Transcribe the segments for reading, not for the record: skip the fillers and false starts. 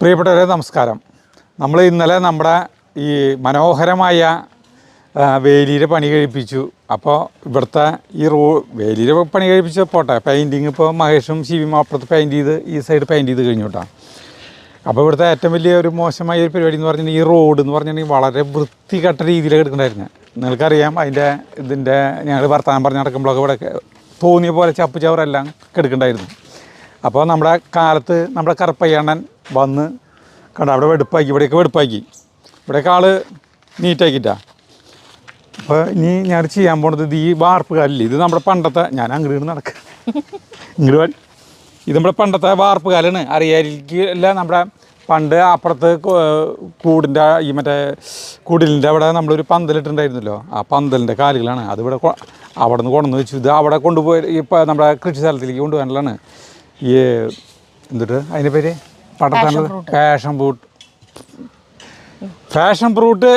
പ്രിയപ്പെട്ടവരെ നമസ്കാരം. നമ്മൾ ഇന്നലെ നമ്മുടെ ഈ മനോഹരമായ വേലിയുടെ പണി കഴിപ്പിച്ചു. അപ്പോൾ ഇവിടുത്തെ ഈ വേലിയുടെ പണി കഴിപ്പിച്ച പോട്ടെ, പെയിൻറ്റിങ് ഇപ്പോൾ മഹേഷും ശിവിയും അപ്പുറത്ത് പെയിൻറ്റ് ചെയ്ത് ഈ സൈഡ് പെയിൻറ്റ് ചെയ്ത് കഴിഞ്ഞു കേട്ടോ. അപ്പോൾ ഇവിടുത്തെ ഏറ്റവും വലിയ ഒരു മോശമായ ഒരു പരിപാടി എന്ന് പറഞ്ഞാൽ ഈ റോഡ് എന്ന് പറഞ്ഞിട്ടുണ്ടെങ്കിൽ വളരെ വൃത്തികെട്ട രീതിയിലാണ് എടുക്കണ്ടായിരുന്നു. നിങ്ങൾക്കറിയാം ഇതിൻ്റെ ഞങ്ങൾ വർത്തമാനം പറഞ്ഞ് നടക്കുമ്പോഴൊക്കെ ഇവിടെ തോന്നിയ പോലെ ചപ്പ് ചവറെല്ലാം കെടുക്കണ്ടായിരുന്നു. അപ്പോൾ നമ്മുടെ കാലത്ത് നമ്മുടെ കറുപ്പയ്യണ്ണൻ വന്ന് കണ്ട അവിടെ വെടുപ്പാക്കി, ഇവിടെയൊക്കെ വെടുപ്പാക്കി, ഇവിടെയൊക്കെ ആൾ നീറ്റാക്കിയിട്ടാണ്. അപ്പോൾ ഇനി ഞാൻ ചെയ്യാൻ പോണത് ഇത് ഈ വാർപ്പ് കാലില്ലേ, ഇത് നമ്മുടെ പണ്ടത്തെ, ഞാൻ അങ്ങോട്ട് നടക്കുക ഇങ്ങോട്ട്, ഇത് നമ്മുടെ പണ്ടത്തെ വാർപ്പ് കാലാണ്. അറിയാതിരിക്കില്ല, നമ്മുടെ പണ്ട് അപ്പുറത്ത് കൂടിൻ്റെ ഈ മറ്റേ കുടിലിൻ്റെ അവിടെ നമ്മളൊരു പന്തലിട്ടുണ്ടായിരുന്നല്ലോ, ആ പന്തലിൻ്റെ കാലുകളാണ്. അതിവിടെ അവിടെ നിന്ന് കൊണ്ടുവന്ന് വെച്ചു. ഇത് അവിടെ കൊണ്ടുപോയി ഇപ്പോൾ നമ്മുടെ കൃഷി സ്ഥലത്തിലേക്ക് കൊണ്ടുപോകാനുള്ളതാണ്. ഈ എന്നിട്ട് അതിൻ്റെ പേര് പട്ടത്താനുള്ള passion fruit, passion fruit,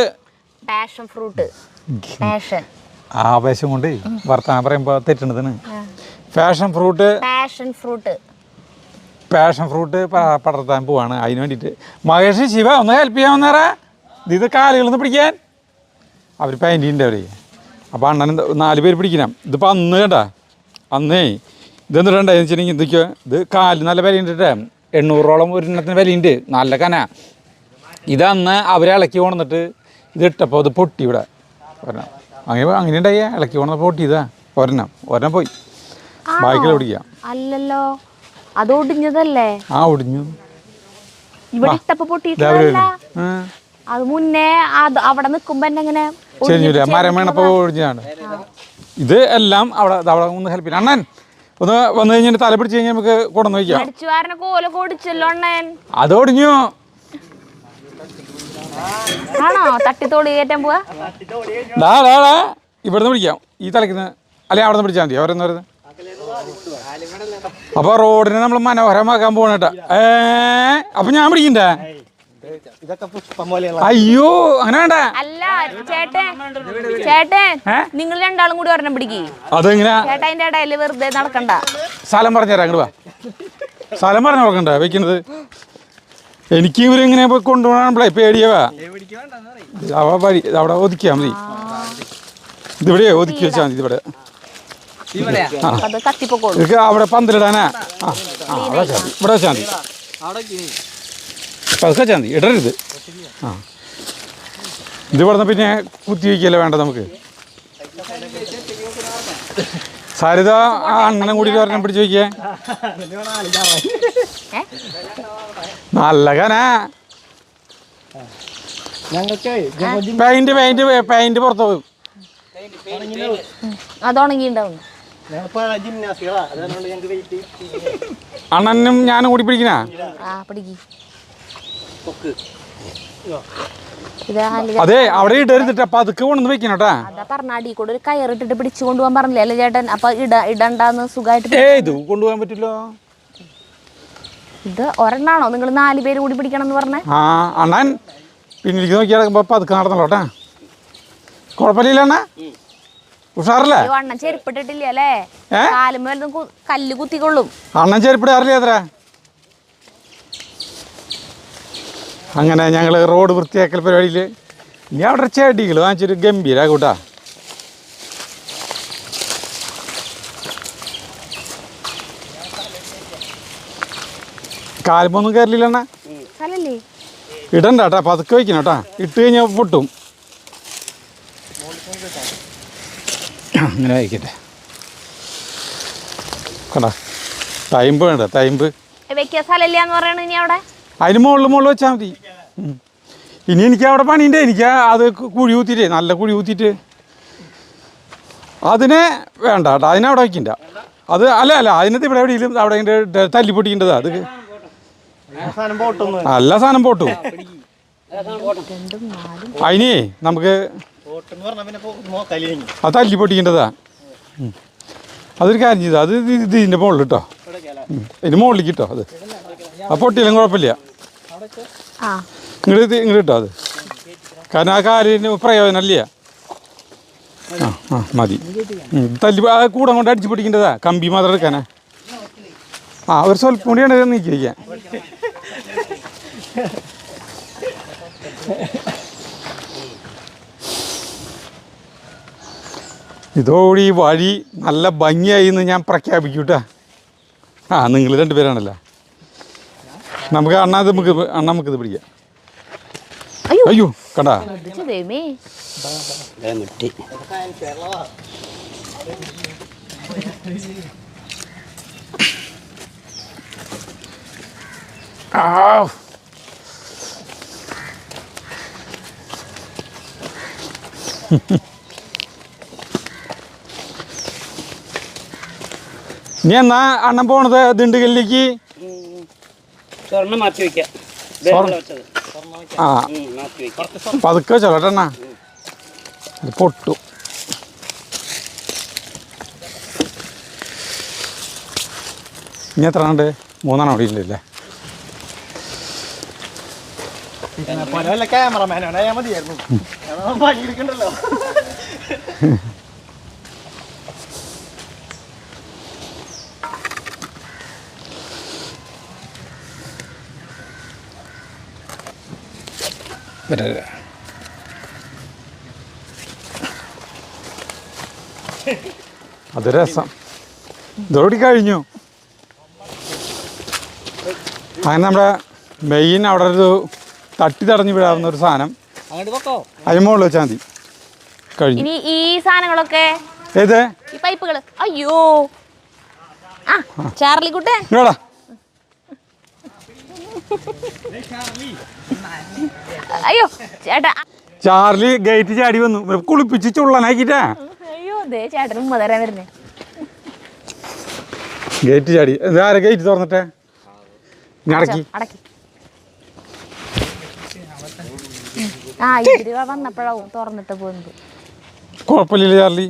passion fruit, ആവേശം കൊണ്ട് വർത്തമാനം പറയുമ്പോൾ തെറ്റുന്നതാണ്. Passion fruit, passion fruit, passion fruit പടർത്താൻ പോവാണ്. അതിന് വേണ്ടിയിട്ട് മഹേഷ് ശിവ ഒന്ന് ഹെൽപ്പ് ചെയ്യാൻ വന്നേറാ, ഇത് കാലുകളൊന്ന് പിടിക്കാൻ. അവർ പെയിൻറ്റിൻ്റെ അവർ. അപ്പോൾ അണ്ണൻ 4 പേര് പിടിക്കണം. ഇതിപ്പോൾ അന്ന് കേട്ടാ, അന്നേ ഇതെന്നിട്ടുണ്ടായെന്ന് വെച്ചിട്ടുണ്ടെങ്കിൽ എന്തൊക്കെയോ ഇത് കാല് നല്ല വിലയുണ്ടിട്ട് 800ഓളം ഒരെണ്ണത്തിന് വിലയുണ്ട്, നല്ല കന. ഇതന്ന് അവരെ ഇളക്കി കൊണ്ടിട്ട് ഇതിട്ടപ്പോൾ അത് പൊട്ടി ഇവിടെ ഒരെണ്ണം. അങ്ങനെ ഉണ്ടായേ, ഇളക്കി കൊണ്ടപ്പോൾ പൊട്ടിയതാ ഒരെണ്ണം പോയി. ബാക്കിൽ ഓടിക്കാം. അല്ലല്ലോ, അത് ഒടിഞ്ഞതല്ലേ? ആ ഒടിഞ്ഞു. ഇവിടെ ഇട്ടപ്പോ പൊട്ടിയിട്ടില്ല, അത് മുന്നേ അവിടെ നിൽക്കുമ്പോ എങ്ങനെ ശരിയില്ല, മരം വീണപ്പോൾ ഒടിഞ്ഞതാണ്. ഇത് എല്ലാം അവിടെ ഒന്ന് ഹെൽപ്പ് ചെയ്യാം. അണ്ണൻ ഒന്ന് വന്നു കഴിഞ്ഞാൽ തല പിടിച്ച് കഴിഞ്ഞാൽ നമുക്ക് കൊണ്ടുവന്ന് വയ്ക്കാം. അത് ഒടിഞ്ഞു ആണോ? തട്ടിത്തോടി കയറ്റാൻ പോവാ? ഇവിടുന്ന് പിടിക്കാം, ഈ തലയ്ക്കുന്ന, അല്ലെങ്കിൽ അവിടെ നിന്ന് പിടിച്ചാൽ മതി. അവരെന്ന് പറയുന്നത് അപ്പോൾ റോഡിനെ നമ്മൾ മനോഹരമാക്കാൻ പോകണം കേട്ടാ. അപ്പൊ ഞാൻ പിടിക്കണ്ടേ? അയ്യോ അങ്ങനെ വേണ്ട. അല്ല ചേട്ടൻ നിങ്ങൾ രണ്ടാളും കൂടി ഒരെണ്ണം പിടിക്ക്. അതെങ്ങനെയാ? ചേട്ടാ അതിന്റെ ഇടയിൽ വെറുതെ നടക്കണ്ട. സ്ഥലം പറഞ്ഞുതരാം, അങ്ങോട്ട് വാ. സ്ഥലം പറഞ്ഞു നോക്കണ്ടേ വെക്കുന്നത്? എനിക്ക് ഇവരിങ്ങനെ പോയി കൊണ്ടുപോകണേ പേടിയവാ. അവിടെ ഒതുക്കിയാൽ മതി, ഇതിവിടെ ഒതുക്കി വെച്ചാൽ മതി. ഇവിടെ അവിടെ പന്തലിടാനാ, ഇവിടെ വെച്ചാൽ മതി, പതുക്കെ വെച്ചാൽ മതി, ഇടരുത്. ഇത് പറഞ്ഞ പിന്നെ കുത്തി വയ്ക്കല്ലേ വേണ്ട നമുക്ക്. സാരിത അണ്ണനെ കൂടി ഒരെണ്ണം പിടിച്ച് വയ്ക്കേ. നല്ല കനാ. പെയിന്റ് പുറത്ത് പോകും. അതുണങ്ങിണ്ടാവും. അണ്ണനും ഞാനും കൂടി പിടിക്കണ. അതെ, അവിടെ ഇടരുതിട്ട് പതുക്കെ കൊണ്ടു വെക്കണം കേട്ടാ. അതാ പറഞ്ഞ അടി കൂടെ ഒരു കയറിട്ടിട്ട് പിടിച്ചു കൊണ്ടുപോകാൻ പറഞ്ഞില്ലേ അല്ലേ ചേട്ടൻ? അപ്പൊ ഇടണ്ടാന്ന് സുഖമായിട്ട്. ഇത് കൊണ്ടുപോകാൻ പറ്റില്ലോ. ഇത് ഒരെണ്ണാണോ നിങ്ങൾ 4 പേര് കൂടി പിടിക്കണം എന്ന് പറഞ്ഞേ? ആ അണ്ണൻ പിന്നിലേക്ക് നോക്കി കിടക്കുമ്പോ പതുക്കെ നടന്നല്ലോട്ടാ, കുഴപ്പമില്ല അണ്ണ, ഉഷാറല്ലേ? അണ്ണൻ ചെരുപ്പിട്ടിട്ടില്ല അല്ലേ? കാലുമേലും കല്ല് കുത്തിക്കൊള്ളും. അണ്ണൻ ചെരുപ്പിടാറില്ല അത്ര. അങ്ങനെ ഞങ്ങൾ റോഡ് വൃത്തിയാക്കൽ പരിപാടിയിൽ ഇനി അവിടെ ചെടികൾ വാങ്ങിച്ചൊരു ഗംഭീര കൂട്ടാ. കാലുമൊന്നും കയറില്ല അണ്ണ. ഇടണ്ട കേട്ടാ, പതുക്കെ വയ്ക്കണം കേട്ടാ, ഇട്ട് കഴിഞ്ഞാൽ പൊട്ടും. അങ്ങനെ വയ്ക്കട്ടെ കണ്ടാ. തൈമ്പ് വേണ്ട, തൈമ്പ് അതിന് മുകളിൽ വെച്ചാൽ മതി. ഇനി എനിക്ക് അവിടെ പണിയുണ്ട്, എനിക്ക് അത് കുഴി കുത്തിയിട്ടേ, നല്ല കുഴി കുത്തിയിട്ട് അതിനെ വേണ്ട കേട്ടോ, അതിനവിടെ വയ്ക്കണ്ട. അത് അല്ല അതിനകത്ത് ഇവിടെ എവിടെയെങ്കിലും അവിടെ തല്ലി പൊട്ടിക്കേണ്ടതാ. അത് നല്ല സാധനം പോട്ടു. അതിനേ നമുക്ക് അത് തല്ലി പൊട്ടിക്കേണ്ടതാ. അതൊരു കാര്യം ചെയ്താൽ അത് ഇതിൻ്റെ മുകളിൽ കേട്ടോ, ഇതിന് മുകളിലേക്ക് കിട്ടോ. അത് പൊട്ടിയാലും കുഴപ്പമില്ല, ഇങ്ങോട്ട് കിട്ടോ. അത് കാരണം ആ കാലിന് പ്രയോജനമല്ല. മതി. തല്ലി കൂടെ കൊണ്ട് അടിച്ച് പിടിക്കേണ്ടതാ, കമ്പി മാത്രം എടുക്കാനാ. ഒരു സ്വല്പം കൂടിയാണ് നീക്കി വയ്ക്കാൻ. ഇതോടെ ഈ വഴി നല്ല ഭംഗിയായി എന്ന് ഞാൻ പ്രഖ്യാപിക്കൂട്ടാ. ആ നിങ്ങൾ രണ്ടുപേരാണല്ലോ. നമുക്ക് നമുക്കിത് പിടിക്കാം. അയ്യോ കണ്ടാ നീ എന്നാ അണ്ണൻ പോണത് ദിണ്ടുകല്ലിലേക്ക്? ആ പതുക്കെ ചൊല്ലട്ടെണ്ണ, ഇത് പൊട്ടു. ഇനി എത്ര ഉണ്ട്? 3 അവിടെ ഇല്ലല്ലേ? ക്യാമറമാനാണ് മതിയായിരുന്നു. പണിയെടുക്കണ്ടല്ലോ. അത് രസം. ഇതോടി കഴിഞ്ഞു. അങ്ങനെ നമ്മുടെ മെയിൻ അവിടെ ഒരു തട്ടി തടഞ്ഞു വിടാവുന്ന ഒരു സാധനം അതിന് മുകളിൽ വെച്ചാൽ മതി. കഴിഞ്ഞു. ഇനി ഈ സാധനങ്ങളൊക്കെ ഏത് ഈ പൈപ്പുകൾ? അയ്യോ ആ ചാർലി കുട്ടൻ ഇങ്ങോട്ടാ. അയ്യോ ചേട്ടാ, ചാർലി ഗേറ്റ് ചാടി വന്നു കുളിപ്പിച്ച് ചുള്ളനാക്കിട്ടാ. അയ്യോ ദേ ചേട്ടൻ ഉമ്മ തരാൻ വരുന്നേ. ഗേറ്റ് ചാടി. ആരെ ഗേറ്റ് തുറന്നിട്ടെ? അടക്കി അടക്കി. ആ ഇവര് വന്നപ്പോഴാവും തുറന്നിട്ട് പോകുന്നത്. കുഴപ്പമില്ല ചാർലി.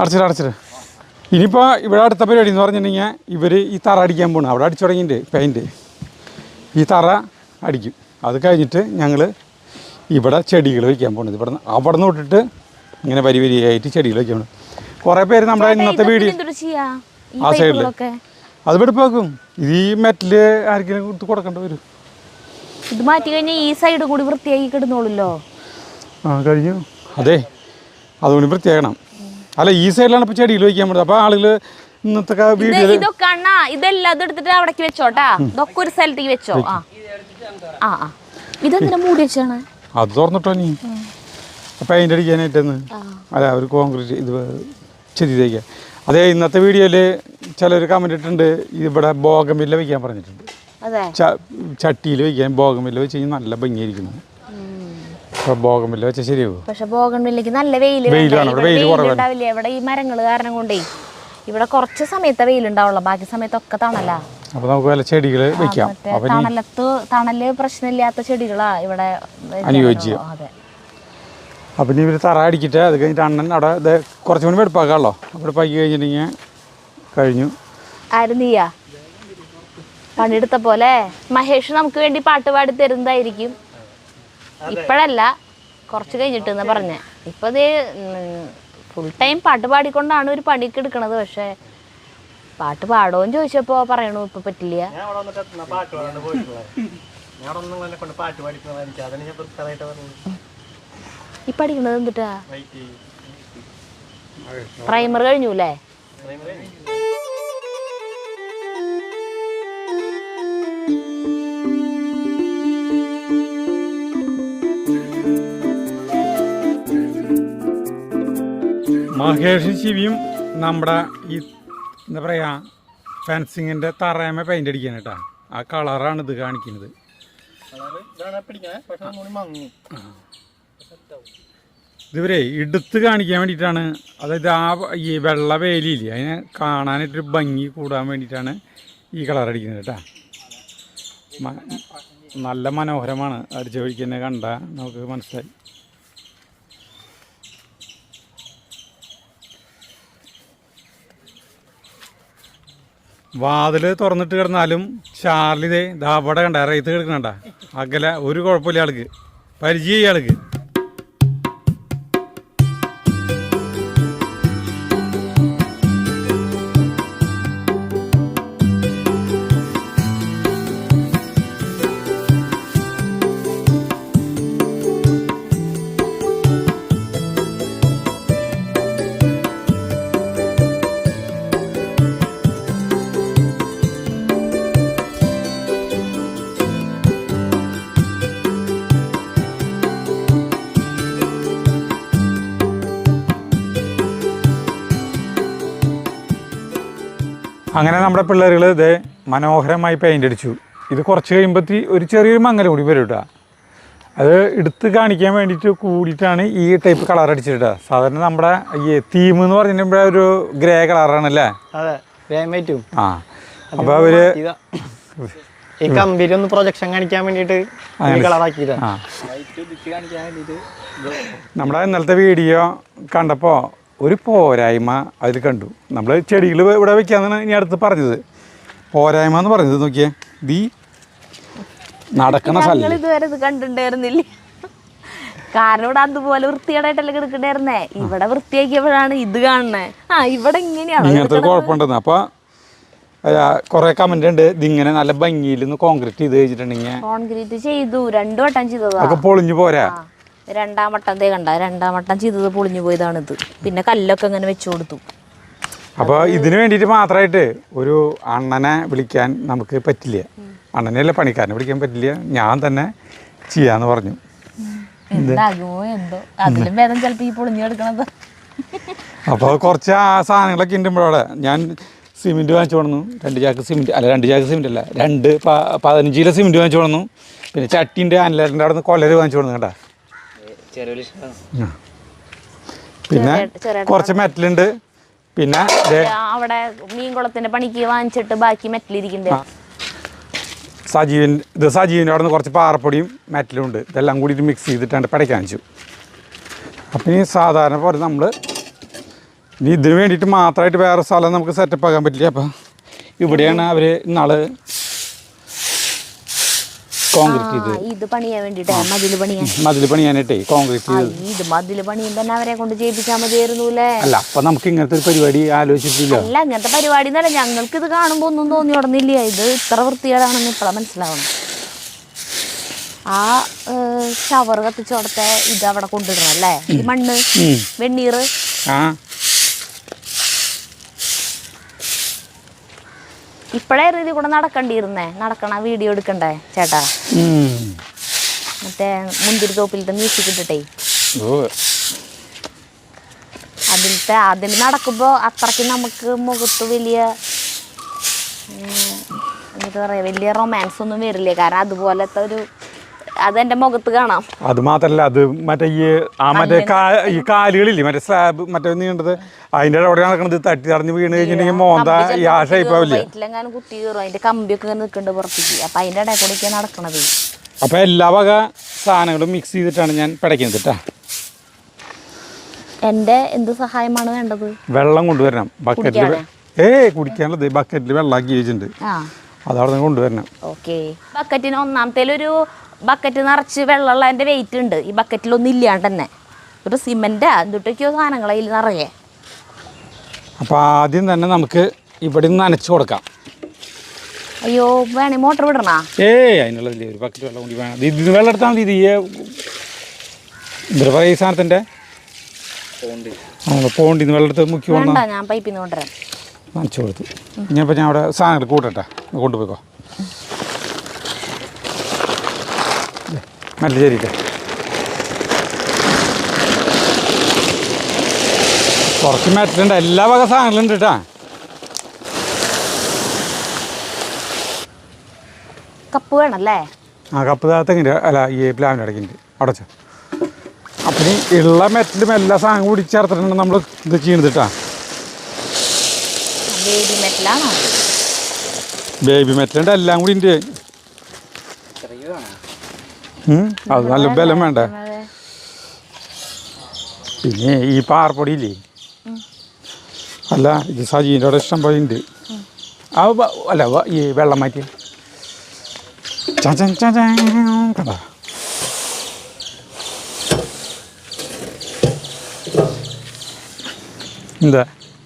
അടച്ചിട്ട് ഇനിയിപ്പോൾ ഇവിടെ അടുത്ത പരിപാടി എന്ന് പറഞ്ഞിട്ടുണ്ടെങ്കിൽ ഇവർ ഈ തറ അടിക്കാൻ പോകണം. അവിടെ അടിച്ചു തുടങ്ങിയിട്ടുണ്ട് പെയിൻറ്റ്. ഈ തറ അടിക്കും. അത് കഴിഞ്ഞിട്ട് ഞങ്ങൾ ഇവിടെ ചെടികൾ വയ്ക്കാൻ പോകുന്നത്. അവിടെ നിന്ന് വിട്ടിട്ട് ഇങ്ങനെ വരിയായിട്ട് ചെടികൾ വയ്ക്കാൻ പോകുന്നത്. കുറേ പേര് നമ്മുടെ ഇന്നത്തെ വീഡിയോ ആ സൈഡിൽ അത് വെടുപ്പാക്കും. ഇത് ഈ മെറ്റൽ ആർക്കെങ്കിലും കൊടുത്ത് കൊടുക്കേണ്ടി വരും. ഇത് മാറ്റി കഴിഞ്ഞാൽ ഈ സൈഡ് കൂടി വൃത്തിയാക്കി കിടന്നോളൂല്ലോ. ആ കഴിഞ്ഞു. അതെ അതുകൊണ്ട് വൃത്തിയാക്കണം. അല്ല ഈ സൈഡിലാണ് ഇപ്പോൾ ചെടിയിൽ വയ്ക്കാൻ പറ്റുന്നത്. അപ്പോൾ ആളുകൾ ഇന്നത്തെ വീഡിയോ ഇതൊക്കെ അണ്ണാ ഇതെല്ലാം എടുത്തിട്ട് അവിടേക്ക് വെച്ചോട്ടാ. ഇതൊക്കെ ഒരു സ്ഥലത്തേക്ക് വെച്ചോ. ആ ആ ഇതെന്തിനാ മൂടി വെച്ചാണ്? അത് തുറന്നിട്ടോ നീ പെയിൻ്റ് അടിക്കാനായിട്ടെന്ന്. അല്ല ഒരു കോൺക്രീറ്റ് ഇത് ചെടി തേക്കുക. അതേ ഇന്നത്തെ വീഡിയോയിൽ ചിലർ കമൻറ്റ് ഇട്ടിട്ടുണ്ട് ഇവിടെ ബോഗൻവില്ല വയ്ക്കാൻ പറഞ്ഞിട്ടുണ്ട്. ചട്ടിയിൽ വയ്ക്കാൻ ബോഗൻവില്ല വെച്ച് കഴിഞ്ഞാൽ നല്ല ഭംഗിയായിരിക്കുന്നു. അപ്പോൾ ബോഗൻവില്ല വെച്ചാൽ ശരിയാവും. പക്ഷെ ബോഗൻവില്ലയ്ക്ക് നല്ല വെയിലുണ്ടാവില്ലേ ഇവിടെ ഈ മരങ്ങൾ കാരണം കൊണ്ടേ. ഇവിടെ കുറച്ച് സമയത്തെ വെയിലുണ്ടാവുള്ളൂ, ബാക്കി സമയത്തൊക്കെ തണലാ. അപ്പോൾ നമുക്ക് വല്ല ചെടികൾ വെക്കാം. തണല് പ്രശ്നമില്ലാത്ത ചെടികളാ ഇവിടെ അനുയോജ്യം. അതെ. അപ്പം ഇനി ഇവർ തറ അടിക്കിട്ട് അത് കഴിഞ്ഞിട്ട് അണ്ണൻ അവിടെ ഇത് കുറച്ചും കൂടി വെടുപ്പാക്കാമല്ലോ. അവിടെ പാക്കി കഴിഞ്ഞിട്ടുണ്ടെങ്കിൽ കഴിഞ്ഞു. ആര് നീയാ പണിയെടുത്ത പോലെ? മഹേഷ് നമുക്ക് വേണ്ടി പാട്ട് പാടി തരുന്നതായിരിക്കും. ഇപ്പോഴല്ല, കുറച്ച് കഴിഞ്ഞിട്ടെന്ന് പറഞ്ഞ. ഇപ്പം ഇത് ഫുൾ ടൈം പാട്ട് പാടിക്കൊണ്ടാണ് ഒരു പണിക്ക് എടുക്കണത്. പക്ഷേ പാട്ട് പാടുമെന്ന് ചോദിച്ചപ്പോൾ പറയണു ഇപ്പം പറ്റില്ല. ഈ പഠിക്കണത് എന്തിട്ടാ? പ്രൈമർ കഴിഞ്ഞു അല്ലേ? മഹേഷും ശിവിയും നമ്മുടെ ഈ എന്താ പറയുക ഫെൻസിങ്ങിൻ്റെ തറയമ പെയിൻ്റ് അടിക്കാൻ കേട്ടോ. ആ കളറാണ് ഇത് കാണിക്കുന്നത്. ഇതുവരെ എടുത്ത് കാണിക്കാൻ വേണ്ടിയിട്ടാണ്. അതായത് ആ ഈ വെള്ള വേലിയില്ലേ അതിനെ കാണാനായിട്ടൊരു ഭംഗി കൂടാൻ വേണ്ടിയിട്ടാണ് ഈ കളർ അടിക്കുന്നത് കേട്ടോ. നല്ല മനോഹരമാണ്. അടിച്ച വഴിക്ക് തന്നെ കണ്ടാൽ നമുക്ക് മനസ്സിലായി. വാതിൽ തുറന്നിട്ട് കിടന്നാലും ചാർലി ദേ അവിടെ കണ്ട റേത്ത് കിടക്കണണ്ട അകലെ ഒരു കുഴപ്പമില്ല. ആൾക്ക് പരിചയം ആൾക്ക്. അങ്ങനെ നമ്മുടെ പിള്ളേരുകൾ ഇത് മനോഹരമായി പെയിൻ്റ് അടിച്ചു. ഇത് കുറച്ച് കഴിയുമ്പോൾ ഒരു ചെറിയൊരു മങ്ങൽ കൂടി വരും കേട്ടോ. അത് എടുത്ത് കാണിക്കാൻ വേണ്ടിയിട്ട് കൂടിയിട്ടാണ് ഈ ടൈപ്പ് കളർ അടിച്ചിട്ടാ. സാധാരണ നമ്മുടെ ഈ തീം എന്ന് പറഞ്ഞിട്ടുണ്ടെങ്കിൽ ഒരു ഗ്രേ കളറാണല്ലേ? അതെ, ആ. അപ്പോൾ അവര് ഈ കമ്പിയിൽ ഒന്ന് പ്രൊജക്ഷൻ കാണിക്കാൻ വേണ്ടിയിട്ട് കളറാക്കിയതാ. നമ്മുടെ ഇന്നലത്തെ വീഡിയോ കണ്ടപ്പോൾ ഒരു പോരായ്മ അതിൽ കണ്ടു. നമ്മൾ ചെടികൾ ഇവിടെ വെക്കാന്നാണ് ഇനി അടുത്ത് പറഞ്ഞത്. പോരായ്മ എന്ന് പറഞ്ഞത് നോക്കിയേ, ദീ നടക്കണ സ്ഥലം ഇതുവരെ ഇത് കണ്ടിട്ടുണ്ടായിരുന്നില്ല. കാരണം ഇവിടെ അതുപോലെ വൃത്തികേടായിട്ടല്ലേ കിടക്കണ്ടായിരുന്നേ. ഇവിടെ വൃത്തിയാക്കിയപ്പോഴാണ് ഇത് കാണണേ. ഇവിടെ ഇങ്ങനെയാണ് ഇങ്ങനത്തെ ഒരു കുഴപ്പമുണ്ടെന്ന്. അപ്പോൾ കുറെ കമന്റ് ഉണ്ട്, ഇതിങ്ങനെ നല്ല ഭംഗിയിൽ ഒന്ന് കോൺക്രീറ്റ് ചെയ്ത് വെച്ചിട്ടുണ്ടെങ്കിൽ. കോൺക്രീറ്റ് ചെയ്തു, 2 വട്ടം ചെയ്തതാ. അതൊക്കെ പൊളിഞ്ഞു പോരാ. 2ാം വട്ടം കണ്ട 2ാം വട്ടം ചെയ്തത് പൊളിഞ്ഞു പോയതാണിത്. പിന്നെ കല്ലൊക്കെ അങ്ങനെ വെച്ചു കൊടുത്തു. അപ്പോൾ ഇതിന് വേണ്ടിയിട്ട് മാത്രമായിട്ട് ഒരു അണ്ണനെ വിളിക്കാൻ നമുക്ക് പറ്റില്ല. അണ്ണനെയല്ല, പണിക്കാരനെ വിളിക്കാൻ പറ്റില്ല. ഞാൻ തന്നെ ചെയ്യാന്ന് പറഞ്ഞു. എന്താകുമോ എന്തോ, അതിലും ഭേദം ചിലപ്പോൾ ഈ പൊളിഞ്ഞു കിടക്കണത്. അപ്പോൾ കുറച്ച് ആ സാധനങ്ങളൊക്കെ ഉണ്ട് ഇവിടെ. ഞാൻ സിമെൻറ്റ് വാങ്ങിച്ചു കൊടുന്നു, 2 ചാക്ക് സിമെൻറ്റ് അല്ല 2 ചാക്ക് സിമെൻറ്റ് അല്ല 15 കിലോ സിമെൻറ്റ് വാങ്ങിച്ചു കൊടുന്നു. പിന്നെ ചട്ടിൻ്റെ അനിലേട്ടൻ്റെ അവിടെ നിന്ന് കൊല്ലര് വാങ്ങിച്ചു കൊടുന്നു കേട്ടോ. പിന്നെ കുറച്ച് മെറ്റലുണ്ട്. പിന്നെ അവിടെ മീൻകുളത്തിന്റെ പണിക്ക് വാങ്ങിച്ചിട്ട് ബാക്കി മെറ്റലിരിക്കണ്ടേ. സജീവിൻ്റെ അവിടെ നിന്ന് കുറച്ച് പാറപ്പൊടിയും മെറ്റലും ഉണ്ട്. ഇതെല്ലാം കൂടിയിട്ട് മിക്സ് ചെയ്തിട്ടാണ് പടയ്ക്കാൻ വെച്ചു. അപ്പം ഈ സാധാരണ പോലെ നമ്മൾ ഇനി ഇതിന് വേണ്ടിയിട്ട് മാത്രമായിട്ട് വേറെ സ്ഥലം നമുക്ക് സെറ്റപ്പ് ആക്കാൻ പറ്റില്ല. അപ്പം ഇവിടെയാണ് അവർ ഇന്നാള് കോൺക്രീറ്റ് ചെയ്ത് ഇത് പണിയാൻ വേണ്ടിട്ട് മതിൽ പണിയാനായിട്ടേ കോൺക്രീറ്റ് ചെയ്ത്. ഇത് മതിൽ പണിയും തന്നെ അവരെ കൊണ്ട് ചെയ്യിപ്പിച്ചാൽ മതിയായിരുന്നൂല്ലേ. അല്ല, അപ്പം നമുക്ക് ഇങ്ങനത്തെ ഒരു പരിപാടി ആലോചിച്ചിട്ടില്ല. അല്ല, ഇങ്ങനത്തെ പരിപാടി എന്നല്ല, ഞങ്ങൾക്ക് ഇത് കാണുമ്പോൾ ഒന്നും തോന്നി തുടങ്ങില്ല. ഇത് ഇത്ര വൃത്തികേടാണെന്ന് ഇപ്പോഴാണ് മനസ്സിലാവണം. ആ ഷവർ കത്തിച്ചോടത്തെ ഇത് അവിടെ കൊണ്ടിടണം അല്ലേ, ഈ മണ്ണ് വെണ്ണീർ. ഇപ്പഴായിരുന്നു ഇതിൽ കൂടെ നടക്കണ്ടിരുന്നേ. നടക്കണ വീഡിയോ എടുക്കണ്ടേ ചേട്ടാ? മറ്റേ മുന്തിരി തോപ്പിലത്തെ മ്യൂസിക് ഇട്ടിട്ടേ അതിൽ നടക്കുമ്പോ അത്രയ്ക്ക് നമുക്ക് മുഖത്ത് വലിയ എന്താ പറയാ, വലിയ റൊമാൻസ് ഒന്നും വരില്ലേ. കാരണം അതുപോലത്തെ ഒരു അതെന്റെ മുഖത്ത് കാണാം. അത് മാത്രല്ല, അത് മറ്റേ ഈ കാലുകളില്ലേ, മറ്റേ സ്ലാബ് മറ്റേ നീണ്ടത്, അതിന്റെ അവിടെ നടക്കണത് തട്ടി തടഞ്ഞ് വീണ് കഴിഞ്ഞിട്ടുണ്ടെങ്കിൽ മോന്ത ഈ ആ ഷേപ്പ് ആവില്ലേ. കുത്തി കയറും, അതിന്റെ കമ്പിയൊക്കെ ഇങ്ങനെ നിൽക്കുന്നുണ്ട് പുറത്തേക്ക്. അപ്പൊ അതിന്റെ ഇടയിൽ കൂടെ നടക്കണത്. അപ്പൊ എല്ലാ വക സാധനങ്ങളും മിക്സ് ചെയ്തിട്ടാണ് ഞാൻ പടയ്ക്കുന്നത് കേട്ടാ. എന്റെ എന്ത് സഹായമാണ് വേണ്ടത്? വെള്ളം കൊണ്ടുവരണം ബക്കറ്റിൽ. കുടിക്കാനുള്ളത് ബക്കറ്റിൽ വെള്ളമാക്കി വെച്ചിട്ടുണ്ട്, അതവിടെ നിന്ന് കൊണ്ടുവരണം. ഓക്കെ. ബക്കറ്റിന് ഒന്നാമത്തേലൊരു ബക്കറ്റ് നിറച്ച് വെള്ളമുള്ള എൻ്റെ വെയിറ്റ് ഉണ്ട്. ഈ ബക്കറ്റിലൊന്നും ഇല്ലാണ്ട് തന്നെ ഒരു സിമെൻറ്റാ എന്തൊക്കെയോ സാധനങ്ങൾ അതിൽ നിറയെ. അപ്പോൾ ആദ്യം തന്നെ നമുക്ക് ഇവിടെ നിന്ന് നനച്ച് കൊടുക്കാം. അയ്യോ, വേണേ മോട്ടർ വിടണ? അതിനുള്ളതില്ലേ, ഒരു ബക്കറ്റ് വെള്ളം കൂടി വേണം. ഇത് വെള്ളം എടുത്താൽ മതി. ഇത് എന്താ പറയുക, ഈ സാധനത്തിൻ്റെ പോണ്ടിന്ന് വെള്ളം എടുത്ത് മുക്കി വേണ്ട, ഞാൻ പൈപ്പിൽ നിന്ന് കൊണ്ടുവരാം. നനച്ച് കൊടുത്തു. ഇനിയിപ്പോൾ ഞാൻ അവിടെ സാധനങ്ങൾ കൂട്ടട്ടെ, കൊണ്ടുപോയിക്കോ. നല്ല ശരിട്ടെ. കുറച്ച് മെറ്റലുണ്ട്, എല്ലാ വക സാധനങ്ങളും ഉണ്ട് കേട്ടാ. കപ്പ് വേണമല്ലേ? കപ്പ് താത്തെങ്കിൻ്റെ അല്ല, ഈ പ്ലാവിൻ്റെ ഇടയ്ക്കുണ്ട് അടച്ച. അപ്പം ഉള്ള മെറ്റലും എല്ലാ സാധനവും കൂടി ചേർത്തിട്ടുണ്ട് നമ്മൾ ഇത് ചെയ്യുന്നത് കേട്ടാ. ബേബി മെറ്റലാണോ? ബേബി മെറ്റലുണ്ട്, എല്ലാം കൂടി ഉണ്ട്. അത് നല്ല ബലം വേണ്ടേ. പിന്നെ ഈ പാറപ്പൊടിയില്ലേ, അല്ല ഇത് സജീൻ്റെ അവിടെ ഇഷ്ടം പോലെ ഉണ്ട്. അല്ല ഈ വെള്ളം മാറ്റി കണ്ട. എന്താ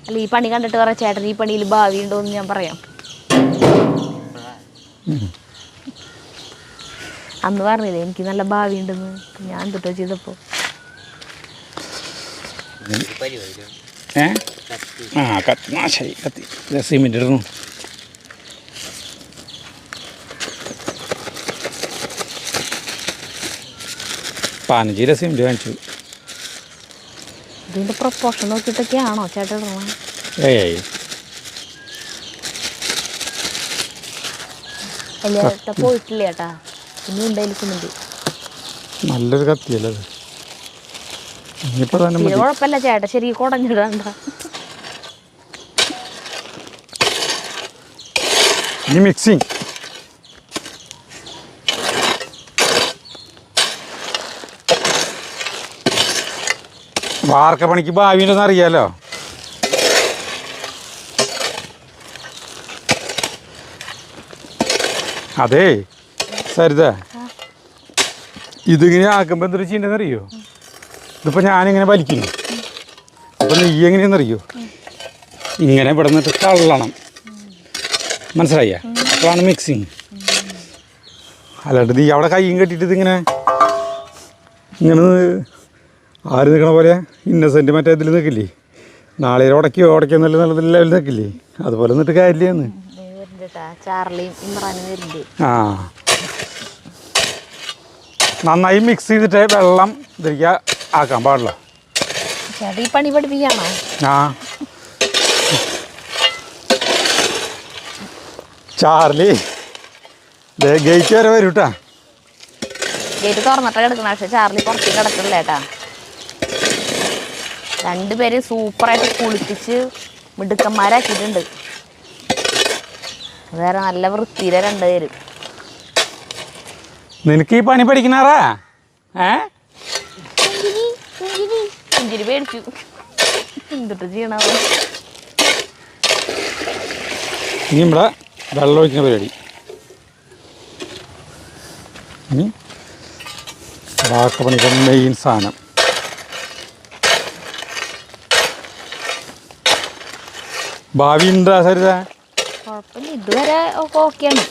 അല്ല, ഈ പണി കണ്ടിട്ട് പറയാം ചേട്ടൻ ഈ പണിയിൽ ഭാവി ഉണ്ടോ എന്ന് ഞാൻ പറയാം. അന്ന് പറഞ്ഞില്ലേ എനിക്ക് നല്ല ഭാവി ഉണ്ടെന്ന്, ഞാൻ എന്തിട്ടോ ചെയ്തപ്പോ. ശരി, കത്തി സിമെന്റ് ഇടുന്നു. പാനഞ്ചീര സിമെന്റ് വാങ്ങിച്ചു. ഇതിന്റെ പ്രൊപ്പോർഷൻ നോക്കിയിട്ടൊക്കെയാണോ ചേട്ടൻ ഇടണത്? അതിലേട്ട പോയിട്ടില്ല ചേട്ടാ, ഇനി ഉണ്ടായിരിക്കുന്നുണ്ട്. നല്ലൊരു കത്തിയല്ലേ അത്. ഇനിയിപ്പോൾ തന്നെ തീരെ കുഴപ്പമില്ല ചേട്ടാ, ശരിക്കും കുടഞ്ഞിടണ്ട. ഇനി മിക്സിങ്. വാർക്ക പണിക്ക് ഭാവിയുണ്ടെന്ന് അറിയാലോ. അതേ സരിത, ഇതിങ്ങനെ ആക്കുമ്പോൾ എന്തൊരു ചെയ്യണ്ടെന്ന് അറിയോ? ഇതിപ്പോൾ ഞാനിങ്ങനെ വലിക്കുന്നു, അപ്പം നീ എങ്ങനെയാണെന്നറിയോ? ഇങ്ങനെ ഇവിടെ നിന്നിട്ട് തള്ളണം, മനസ്സിലായ? അപ്പോഴാണ് മിക്സിങ്. അല്ലാണ്ട് നീ അവിടെ കയ്യും കെട്ടിയിട്ട് ഇതിങ്ങനെ ഇങ്ങനെ ആര് നിൽക്കണ പോലെ ഇന്നസെൻ്റ് മറ്റേ ഇതിൽ നിൽക്കില്ലേ, നാളെ ഉടയ്ക്കോ നല്ല ലെവലിൽ നിൽക്കില്ലേ, അതുപോലെ നിന്നിട്ട് കാര്യമില്ലെന്ന്. ആ നന്നായി മിക്സ് ചെയ്തിട്ട് വെള്ളം ഇതിലേക്ക് ആക്കാൻ പാടില്ല. ഈ പണി പഠിപ്പിക്കാണോ? ആ ചാർലി ഗേറ്റ് വരെ വരും കേട്ടാ. ഗേറ്റ് തുറന്നിട്ട് കിടക്കണ, പക്ഷെ ചാർലി പുറത്തേക്ക് കിടക്കണില്ല ചേട്ടാ. രണ്ടുപേരും സൂപ്പറായിട്ട് കുളിപ്പിച്ച് മിടുക്കന്മാരാക്കിയിട്ടുണ്ട്. വേറെ നല്ല വൃത്തിയിലെ രണ്ടുപേരും. നിനക്ക് ഈ പണി പഠിക്കണാറാ? പുഞ്ചിരി പേടിച്ചു. എന്തിട്ട് ചെയ്യണ ഇനി ഇവിടെ വെള്ളം ഒഴിക്കുന്ന പരിപാടി. ഇനി വാർക്ക പണിക്ക് മെയിൻ സാധനം ഭാവി ഉണ്ടാ സരിത? കുഴപ്പമില്ല, ഇതുവരെ ഒക്കെ ഓക്കെയാണ്.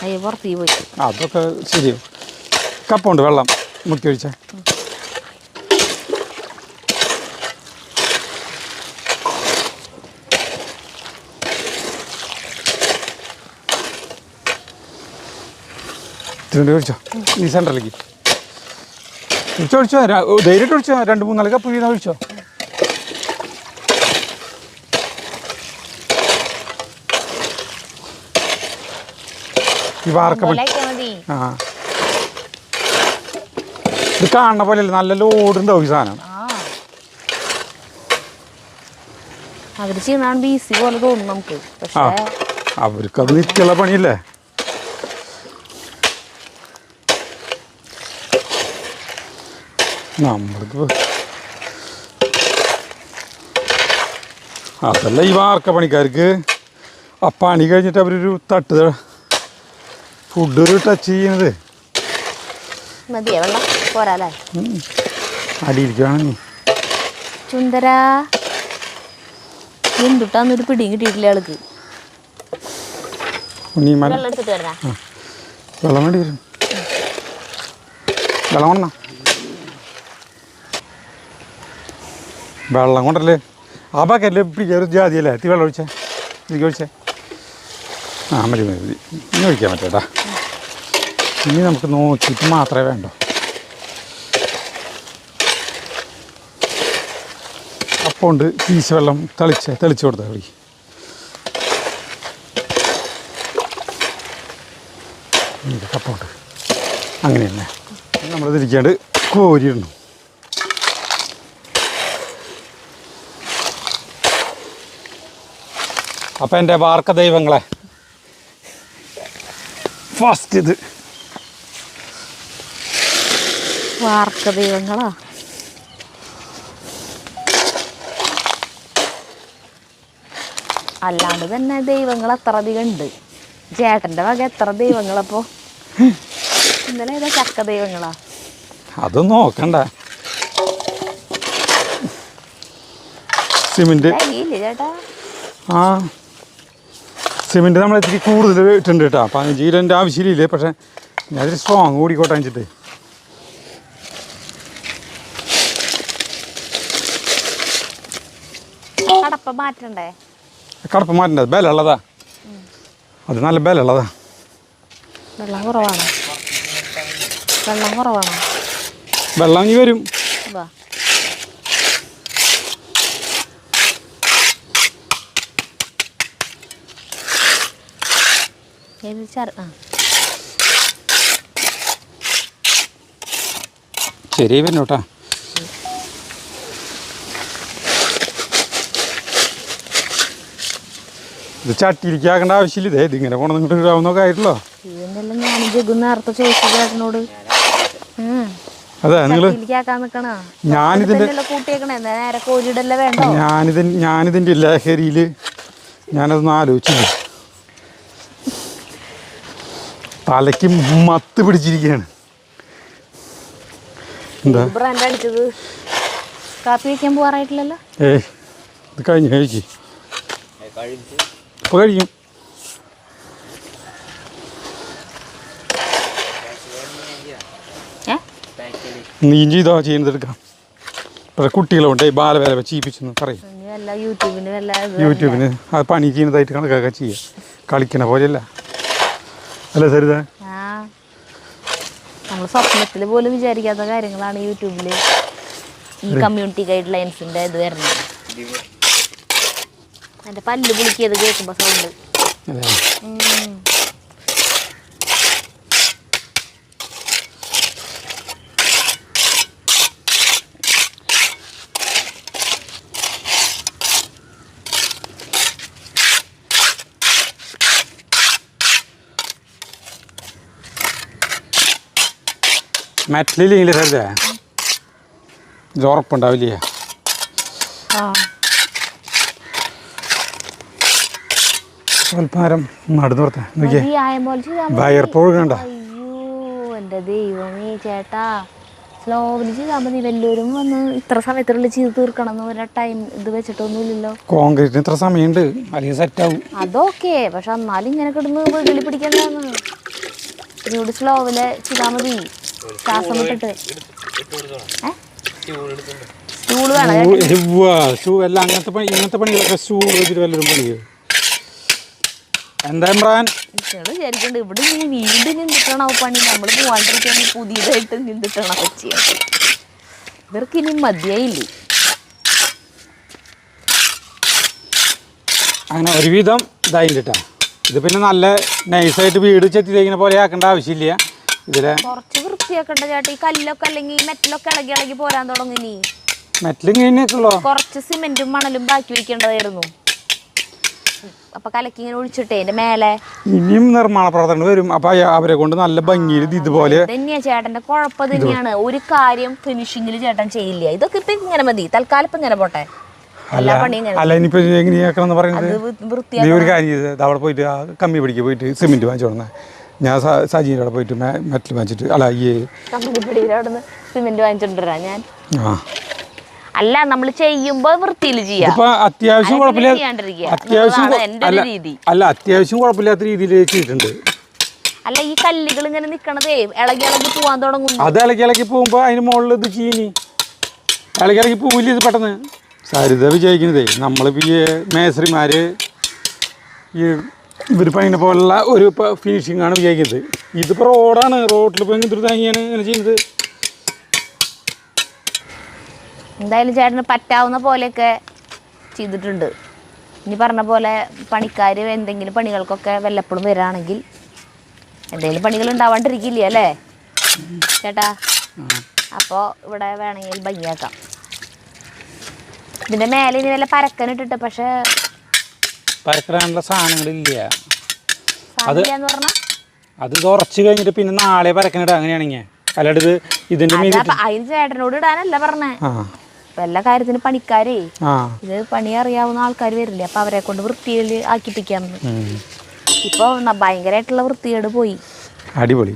അയ്യോ പുറത്തേക്ക് പോയി. അതൊക്കെ ശരിയാവും. കപ്പുണ്ട് വെള്ളം മുക്കി ഒഴിച്ച. ഇതിൻ്റെ ഒഴിച്ചോ, ഈ സെൻറ്ററിലേക്ക് ഒഴിച്ചോ. ധൈര്യമായിട്ട് ഒഴിച്ചോ. 2-3 കപ്പ് വീതം ഒഴിച്ചോ. ഈ വാർക്കപ്പണി ആ ഇത് കാണുന്ന പോലെയല്ല, നല്ല ലോഡുണ്ടാവും ഈ സാധനം. അവര് ചെയ്യണ ബിസി പോലെ തോന്നും നമുക്ക്, പക്ഷേ അവർക്കത് നിൽക്കുള്ള പണിയല്ലേ. നമ്മൾക്ക് അതല്ല ഈ വാർക്ക പണിക്കാർക്ക് ആ പണി കഴിഞ്ഞിട്ട് അവരൊരു തട്ട് ഫുഡ് ഒരു ടച്ച് ചെയ്യുന്നത്. മതിയോ വെള്ളം പോരാല്ലേ? അടിയിരിക്കുകയാണ്. ചുന്ദരാ എന്തുട്ടാന്നൊരു പിടിയും കിട്ടിയിട്ടില്ല ആൾക്ക്. വെള്ളം എടുത്തിട്ട് വരണ. വെള്ളം വേണ്ടി വരും. വെള്ളം കൊണ്ടാ വെള്ളം കൊണ്ടല്ലേ ആ ബക്കറ്റിൽ പിടിച്ചൊരു ജാതിയല്ലേ എത്തി വെള്ളം ഒഴിച്ചേ. ഇതിലേക്ക് ഒഴിച്ചേ. ആ മതി മതി, ഇനി ഒഴിക്കാൻ പറ്റേട്ടാ. ഇനി നമുക്ക് നോക്കിയിട്ട് മാത്രമേ വേണ്ടോ. അപ്പോൾ ഉണ്ട് പീസ് വെള്ളം തെളിച്ച് കൊടുത്താൽ മതി. കപ്പുണ്ട് അങ്ങനെ തന്നെ നമ്മൾ തിരിക്കാണ്ട് കോരിയിടണം. അപ്പം എൻ്റെ വാർക്ക ദൈവങ്ങളെ ഫസ്റ്റ് ഇത് വാർക്ക ദൈവങ്ങളാ. അല്ലാണ്ട് തന്നെ ദൈവങ്ങൾ എത്ര അധികം ഉണ്ട്. ചേട്ടൻ്റെ വക എത്ര ദൈവങ്ങളപ്പോ? ഇന്നലെ ഏതാ ചക്ക ദൈവങ്ങളാ? അതൊന്നും നോക്കണ്ട. സിമെന്റ് ചേട്ടാ ആ സിമെന്റ് നമ്മൾ ഇത്തിരി കൂടുതൽ ഇട്ടുണ്ട് കേട്ടോ. 15 കിലോൻ്റെ ആവശ്യമില്ലേ, പക്ഷെ ഞാനൊരു സ്ട്രോങ് കൂടിക്കോട്ടെ വെച്ചിട്ട്. കടപ്പ മാറ്റണ്ടേ? കടപ്പ് മാറ്റേണ്ടത് ബലമുള്ളതാ, അത് നല്ല ബലമുള്ളതാ. വെള്ളം കുറവാണോ? വെള്ളം ഇനി വരും. ശരി വരുന്നോട്ടാ. ഇത് ചട്ടിയിലേക്കാക്കേണ്ട ആവശ്യമില്ല. ഇതേ ഇതിങ്ങനെ കൊണ്ടു നിന്നിട്ട് ഇടാവുന്നൊക്കെ ആയിട്ടല്ലോ. ഇതെല്ലാം ഞാൻ ജഗു നേരത്തെ ചോദിച്ചു ചേട്ടനോട്. അതെ നിങ്ങൾ ഞാനിതിൻ്റെ ലഹരിയിൽ ഞാനതൊന്നും ആലോചിച്ചില്ല. തലയ്ക്ക് മത്ത് പിടിച്ചിരിക്കുകയാണ്. എന്താ കാപ്പി വയ്ക്കാൻ പോകാറായിട്ടില്ലല്ലോ? ഏയ് ഇത് കഴിഞ്ഞു കഴിക്കും. ഇപ്പോൾ കഴിക്കും. നീയും ചെയ്തോ ചെയ്യുന്നതെടുക്കാം. പക്ഷേ കുട്ടികളുണ്ട് ബാലവേല ചീപ്പിച്ചെന്ന് പറയും. യൂട്യൂബിന് അത് പണി ചെയ്യുന്നതായിട്ട് കണക്കൊക്കെ ചെയ്യുക. കളിക്കണ പോലെയല്ല അല്ലേ സരിത? നമ്മൾ സ്വപ്നത്തിൽ പോലും വിചാരിക്കാത്ത കാര്യങ്ങളാണ് യൂട്യൂബിൽ ഈ കമ്മ്യൂണിറ്റി ഗൈഡ് ലൈൻസിൻ്റെ ഇത് വരുന്നത്. എൻ്റെ പല്ല് പുളിക്കിയത് കേൾക്കുമ്പോൾ സൗണ്ട്. മെറ്റലില്ലെങ്കിൽ സരിത ഇത് ഉറപ്പുണ്ടാവില്ലേ? സ്വൽപ്പാരം നടന്നു പുറത്തെ നോക്കിയേ വയർപ്പോഴുകണ്ട. അയ്യോ എൻ്റെ ദൈവമേ ചേട്ടാ, സ്ലോവിൽ ചെയ്താൽ മതി. വല്ലവരും വന്ന് ഇത്ര സമയത്തുള്ളിൽ ചെയ്ത് തീർക്കണം എന്ന് ഒരു ടൈം ഇത് വെച്ചിട്ടൊന്നുമില്ലല്ലോ. കോൺക്രീറ്റിന് ഇത്ര സമയമുണ്ട്, അല്ലെങ്കിൽ സെറ്റാവും. അതൊക്കെ പക്ഷെ എന്നാലും ഇങ്ങനെ കിടന്ന് വെള്ളി പിടിക്കണ്ടാന്ന്. ഇതിനോട് സ്ലോവില് ചെയ്താൽ മതി. ശ്വാസം വിട്ടിട്ട് സ്റ്റൂള് വേണം. എല്ലാം ഇങ്ങനത്തെ പണികളൊക്കെ സ്റ്റൂൾ വെച്ചിട്ട് വല്ലതും പണിയോ? എന്താ ഇമ്രാൻ വിചാരിക്കണ്ട് ഇവിടെ ഇങ്ങനെ വീണ്ടും നിന്നിട്ടാണോ പണി? നമ്മൾ പോവാണ്ടിരിക്കാൻ പുതിയതായിട്ട് നിന്നിട്ടാണോ ചെയ്യാൻ? ഇവർക്ക് ഇനി മതിയായില്ലേ? അങ്ങനെ ഒരുവിധം ഇതായില്ല കേട്ടോ. ഇത് പിന്നെ നല്ല നൈസായിട്ട് വീട് ചെത്തി തേക്കുന്ന പോലെ ആക്കേണ്ട ആവശ്യമില്ല. ഇതിലെ കുറച്ച് വൃത്തിയാക്കണ്ട ചേട്ടാ. ഈ കല്ലൊക്കെ അല്ലെങ്കിൽ മെറ്റലൊക്കെ ഇളകി പോരാൻ തുടങ്ങി. മെറ്റലിങ്ങനെയൊക്കെയുള്ളോ? കുറച്ച് സിമെന്റും മണലും ബാക്കി വയ്ക്കേണ്ടതായിരുന്നു. അപ്പൊ കലക്കി ഇങ്ങനെ ഒഴിച്ചിട്ടേ എന്റെ മേലെ ഇനിയും നിർമ്മാണ പ്രവർത്തനം വരും. അപ്പൊ അവരെ കൊണ്ട് നല്ല ഭംഗിയിൽ ഇതുപോലെ തന്നെയാ ചേട്ടന്റെ കുഴപ്പം തന്നെയാണ്. ഒരു കാര്യം ഫിനിഷിങ്ങിൽ ചേട്ടൻ ചെയ്യില്ല. ഇതൊക്കെ ഇപ്പൊ ഇങ്ങനെ മതി, തൽക്കാലം ഇപ്പൊ ഇങ്ങനെ പോട്ടെ. അല്ല ഇനിയിപ്പോ എങ്ങനെയാക്കണം പറയുന്നത്? നീ ഒരു കാര്യം ചെയ്ത് അവിടെ പോയിട്ട് കമ്മി പിടിക്കുക പോയിട്ട് സിമെന്റ് വാങ്ങിച്ചോടനെ. ഞാൻ സജീൻ്റെ അവിടെ പോയിട്ട് മെറ്റൽ വാങ്ങിച്ചിട്ട് അല്ല ഈ അവിടെ സിമെന്റ് വാങ്ങിച്ചോണ്ടിരാ ഞാൻ. അല്ല നമ്മൾ ചെയ്യുമ്പോ വൃത്തിയിൽ ചെയ്യാം. അത്യാവശ്യം അത്യാവശ്യം കുഴപ്പമില്ലാത്ത രീതിയിൽ ചെയ്തിട്ടുണ്ട്. അല്ല ഈ കല്ലുകൾ ഇങ്ങനെ നിക്കണതേ ഇളകി പോവാൻ തുടങ്ങും. അത് ഇളകി പോകുമ്പോ അതിന് മുകളിൽ ഇത് ചീനി ഇളകി പോവില്ല. ഇത് പെട്ടെന്ന് സരിത വിചാരിക്കുന്നതേ നമ്മളിപ്പോൾ ഈ മേസ്ത്രിമാര് ഈ ഇവർ പണിനെ പോലുള്ള ഒരു ഫിനിഷിംഗ് ആണ് വിചാരിക്കുന്നത്. ഇതിപ്പോൾ റോഡാണ്. റോഡിൽ പോയി ഇങ്ങനത്തെ തങ്ങിയാണ് ഇങ്ങനെ ചെയ്യുന്നത്. എന്തായാലും ചേട്ടന് പറ്റാവുന്ന പോലെയൊക്കെ ചെയ്തിട്ടുണ്ട്. ഇനി പറഞ്ഞ പോലെ പണിക്കാർ എന്തെങ്കിലും പണികൾക്കൊക്കെ വല്ലപ്പോഴും വരികയാണെങ്കിൽ എന്തെങ്കിലും പണികൾ ഉണ്ടാവാണ്ടിരിക്കില്ല അല്ലേ ചേട്ടാ? അപ്പോൾ ഇവിടെ വേണമെങ്കിൽ ഭംഗിയാക്കാം. ഇതിൻ്റെ മേലെ ഇനി വല്ല പരക്കനിട്ടിട്ട് പക്ഷേ പരക്കാനുള്ള സാധനങ്ങളില്ല. സാധനമില്ലാന്ന് പറഞ്ഞാൽ അത് ഉറച്ച് കഴിഞ്ഞിട്ട് പിന്നെ നാളെ പരക്കനിട അങ്ങനെയാണെങ്കിൽ അല്ലാണ്ട് ഇതിന്റെ അതിന് ചേട്ടനോട് ഇടാനല്ല പറഞ്ഞേ. എല്ലാ കാര്യത്തിനും പണിക്കാരേ ഇത് പണി അറിയാവുന്ന ആൾക്കാർ വരില്ലേ, അപ്പൊ അവരെ കൊണ്ട് വൃത്തിയിൽ ആക്കിപ്പിക്കാമെന്ന്. ഇപ്പൊ ഭയങ്കരമായിട്ടുള്ള വൃത്തികേട് പോയി. അടിപൊളി.